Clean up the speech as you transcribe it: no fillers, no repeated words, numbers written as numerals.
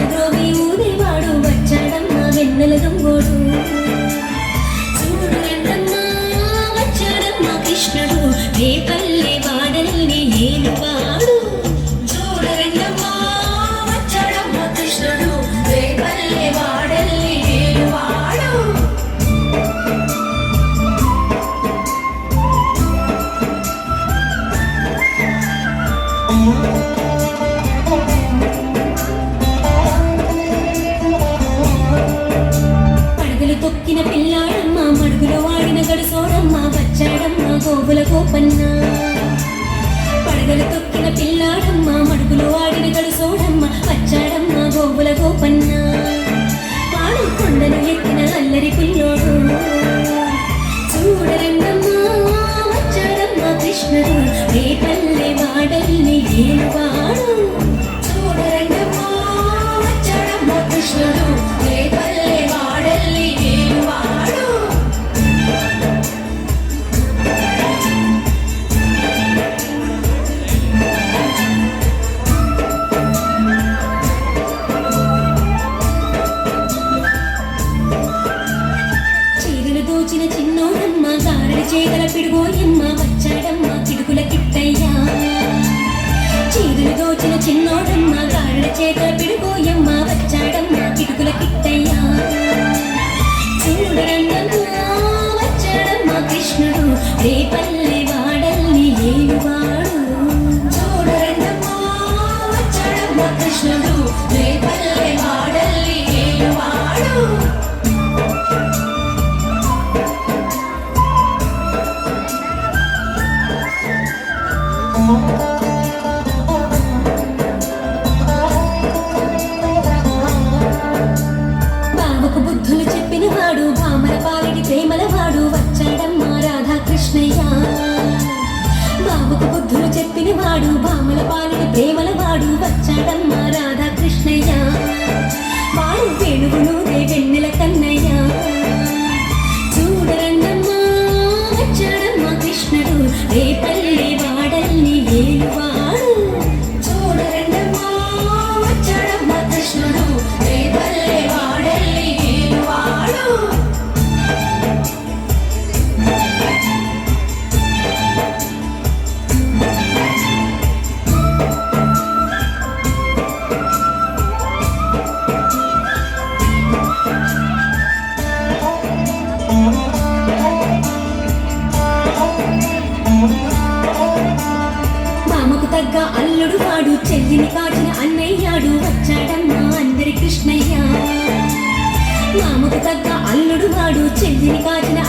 ద్రోవి ఊదేవాడు వచ్చాడమ్మ వెన్నెల దొంగోడు చూడండమ్మ వచ్చాడమ్మ కృష్ణుడు రేపల్లె వాడల్ని ఏలువాడు చూడండమ్మ వచ్చాడమ్మ కృష్ణుడు రేపల్లె వాడల్ని ఏలువాడు పడగలు తొక్కిన పిల్లాడమ్మ మడుగులో వాడిన గడుసోడమ్మ వచ్చాడమ్మ గోగుల గోపన్న పడగలు తొక్కిన పిల్లాడమ్మ మడుగులో వాడిన గడుసోడమ్మ వచ్చాడమ్మ గోగుల గోపన్న వాడు కొండను ఎక్కిన అల్లరి పిల్లోడు చూడరండమ్మ వచ్చాడమ్మ కృష్ణుడు రేపల్లె వాడల్ని ఏలువాడు చూడరండమ్మ వచ్చాడమ్మ కృష్ణుడు రేపల్లె వాడల్ని ఏలువాడు చీరలు దోచిన చిన్నోడమ్మ గారెల చేగల పిడుగోయమ్మ వచ్చాడమ్మ కిడుకుల కిట్టయ్యా చీరలు దోచిన చిన్నోడమ్మ గారెల చేగల పిడుగోయమ్మ వచ్చాడమ్మ కిడుకుల కిట్టయ్యా చూడరండమ్మ వచ్చాడమ్మ కృష్ణుడు రేపల్లె వాడల్ని ఏలువాడు చూడరండమ్మ వచ్చాడమ్మ కృష్ణుడు రేపల్లె వాడల్ని ఏలువాడు బావకు బుద్ధులు చెప్పిన వాడు భామల పాలిటి ప్రేమల వాడు వచ్చాడమ్మ రాధాకృష్ణయ్య బావకు బుద్ధులు చెప్పిన వాడు భామల పాలిటి ప్రేమల వాడు వచ్చాడమ్మ రాధాకృష్ణయ్య వాడు వేణువును వెన్నెల కన్నయ్య చూడరండమ్మ వచ్చాడమ్మ కృష్ణుడు రేపల్లె వాడల్ని ఏలువాడు చూడరండమ్మ వచ్చాడమ్మ కృష్ణుడు రేపల్లె వాడల్ని ఏలువాడు మామకు తగ్గ అల్లుడు వాడు చెల్లిని కాచిన అన్నయ్యాడు వచ్చాడమ్మ అందరి కృష్ణయ్య మామకు తగ్గ అల్లుడు వాడు చెల్లిని కాచిన